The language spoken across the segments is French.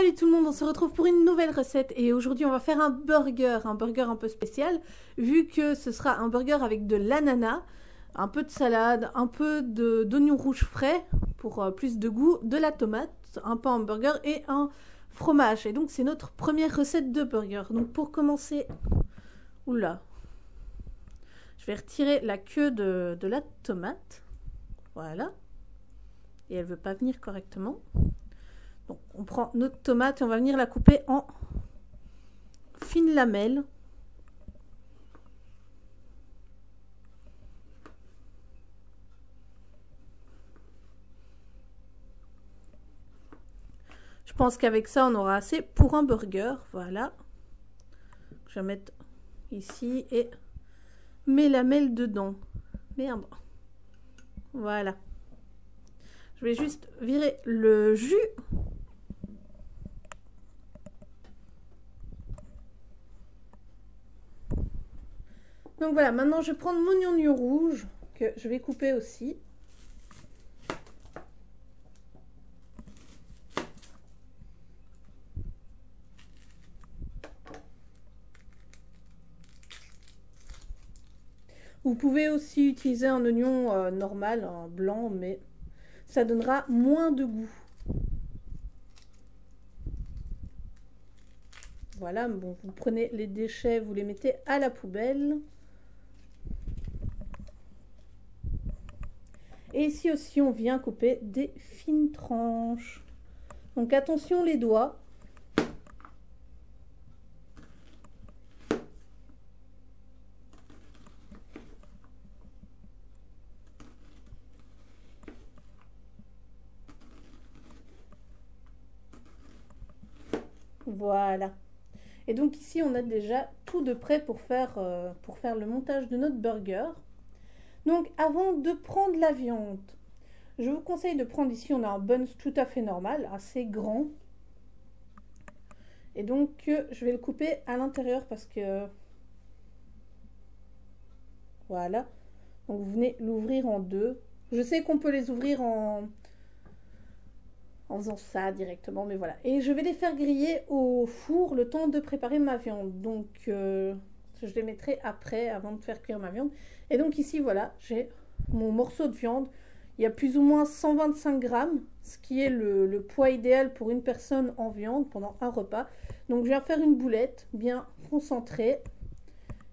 Salut tout le monde, on se retrouve pour une nouvelle recette et aujourd'hui on va faire un burger un peu spécial vu que ce sera un burger avec de l'ananas, un peu de salade, un peu d'oignons rouges frais pour plus de goût, de la tomate, un pain hamburger et un fromage. Et donc c'est notre première recette de burger. Donc pour commencer, oula, je vais retirer la queue de la tomate, voilà, et elle veut pas venir correctement. Donc, on prend notre tomate et on va venir la couper en fines lamelles. Je pense qu'avec ça, on aura assez pour un burger. Voilà. Je vais mettre ici et mes lamelles dedans. Merde. Voilà. Je vais juste virer le jus. Donc voilà, maintenant je vais prendre mon oignon rouge que je vais couper aussi. Vous pouvez aussi utiliser un oignon normal, un blanc, mais ça donnera moins de goût. Voilà, bon, vous prenez les déchets, vous les mettez à la poubelle. Et ici aussi, on vient couper des fines tranches. Donc attention les doigts. Voilà. Et donc ici, on a déjà tout de prêt pour faire le montage de notre burger. Donc avant de prendre la viande, je vous conseille de prendre ici, on a un buns tout à fait normal, assez grand. Et donc je vais le couper à l'intérieur parce que... Voilà. Donc vous venez l'ouvrir en deux. Je sais qu'on peut les ouvrir en faisant ça directement, mais voilà. Et je vais les faire griller au four le temps de préparer ma viande. Donc je les mettrai après, avant de faire cuire ma viande. Et donc ici, voilà, j'ai mon morceau de viande. Il y a plus ou moins 125 grammes, ce qui est le poids idéal pour une personne en viande pendant un repas. Donc je viens faire une boulette bien concentrée.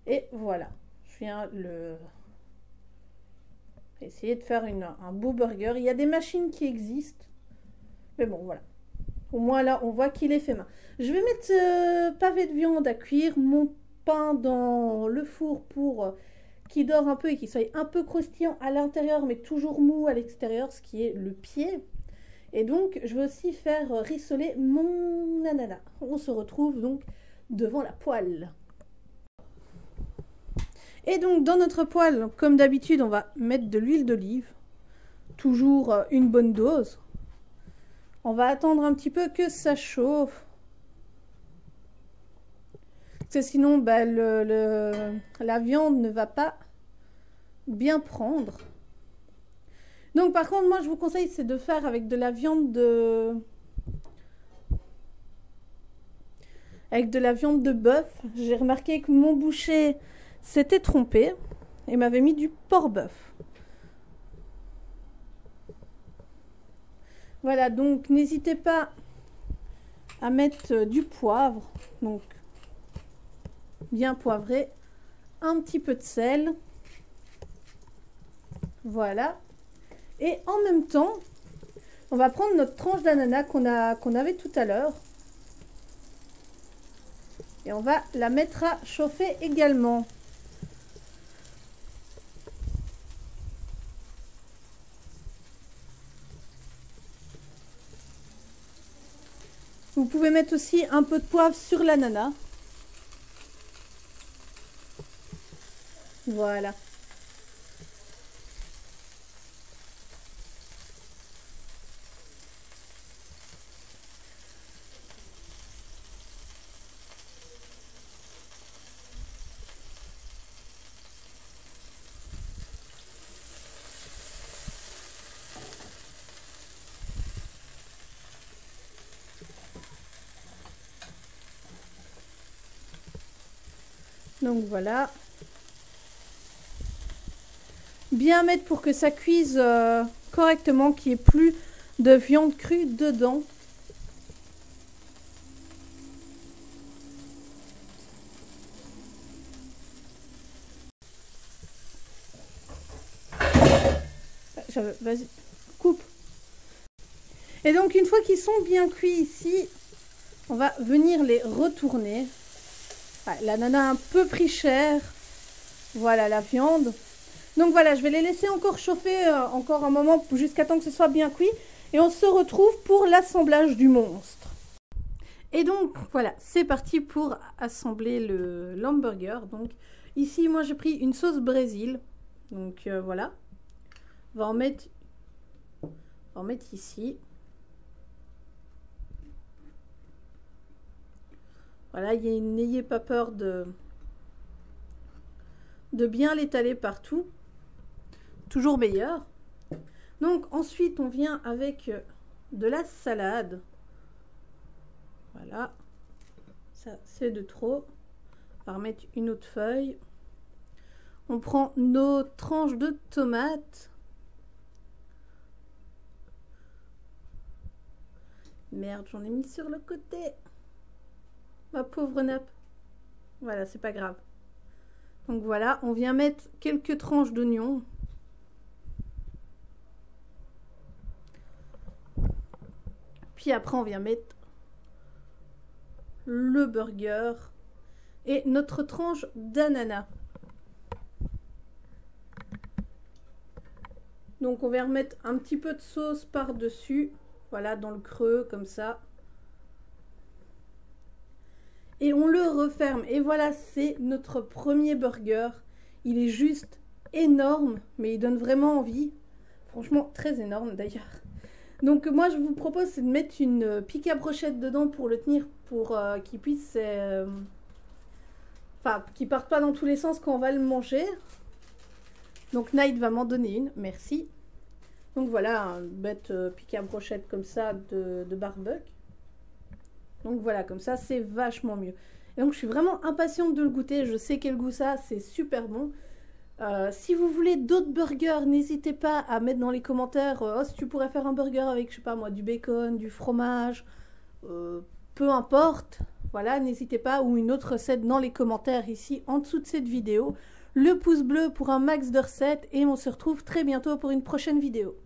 Et voilà, je viens essayer de faire un beau burger. Il y a des machines qui existent. Mais bon, voilà. Au moins là, on voit qu'il est fait main. Je vais mettre ce pavé de viande à cuire, mon pain dans le four pour qu'il dore un peu et qu'il soit un peu croustillant à l'intérieur, mais toujours mou à l'extérieur, ce qui est le pied. Et donc, je vais aussi faire rissoler mon ananas. On se retrouve donc devant la poêle. Et donc, dans notre poêle, comme d'habitude, on va mettre de l'huile d'olive. Toujours une bonne dose. On va attendre un petit peu que ça chauffe. Parce que sinon, bah, la viande ne va pas bien prendre. Donc par contre, moi je vous conseille, c'est de faire avec de la viande de bœuf. J'ai remarqué que mon boucher s'était trompé et m'avait mis du porc-bœuf. Voilà, donc n'hésitez pas à mettre du poivre, donc bien poivré, un petit peu de sel, voilà. Et en même temps, on va prendre notre tranche d'ananas qu'on avait tout à l'heure et on va la mettre à chauffer également. Vous pouvez mettre aussi un peu de poivre sur l'ananas. Voilà. Donc voilà. Bien mettre pour que ça cuise correctement, qu'il n'y ait plus de viande crue dedans. Vas-y, coupe. Et donc une fois qu'ils sont bien cuits ici, on va venir les retourner. L'ananas a un peu pris cher. Voilà la viande. Donc voilà, je vais les laisser encore chauffer encore un moment jusqu'à temps que ce soit bien cuit. Et on se retrouve pour l'assemblage du monstre. Et donc voilà, c'est parti pour assembler l'hamburger. Donc ici, moi j'ai pris une sauce brésil. Donc voilà. On va en mettre ici. Voilà, n'ayez pas peur de bien l'étaler partout. Toujours meilleur. Donc ensuite, on vient avec de la salade. Voilà. Ça, c'est de trop. On va remettre une autre feuille. On prend nos tranches de tomates. Merde, j'en ai mis sur le côté. Ma pauvre nappe. Voilà, c'est pas grave. Donc voilà, on vient mettre quelques tranches d'oignons. Puis après, on vient mettre le burger et notre tranche d'ananas. Donc on va remettre un petit peu de sauce par-dessus. Voilà, dans le creux, comme ça. Et on le referme. Et voilà, c'est notre premier burger. Il est juste énorme, mais il donne vraiment envie. Franchement, très énorme d'ailleurs. Donc moi, je vous propose, c'est de mettre une pique à brochette dedans pour le tenir, pour qu'il puisse... Enfin, qu'il parte pas dans tous les sens quand on va le manger. Donc Night va m'en donner une, merci. Donc voilà, un bête pique à brochette comme ça de barbecue. Donc voilà, comme ça, c'est vachement mieux. Et donc, je suis vraiment impatiente de le goûter. Je sais quel goût ça a, c'est super bon. Si vous voulez d'autres burgers, n'hésitez pas à mettre dans les commentaires oh, si tu pourrais faire un burger avec, je sais pas moi, du bacon, du fromage, peu importe. Voilà, n'hésitez pas, ou une autre recette dans les commentaires ici en dessous de cette vidéo. Le pouce bleu pour un max de recettes et on se retrouve très bientôt pour une prochaine vidéo.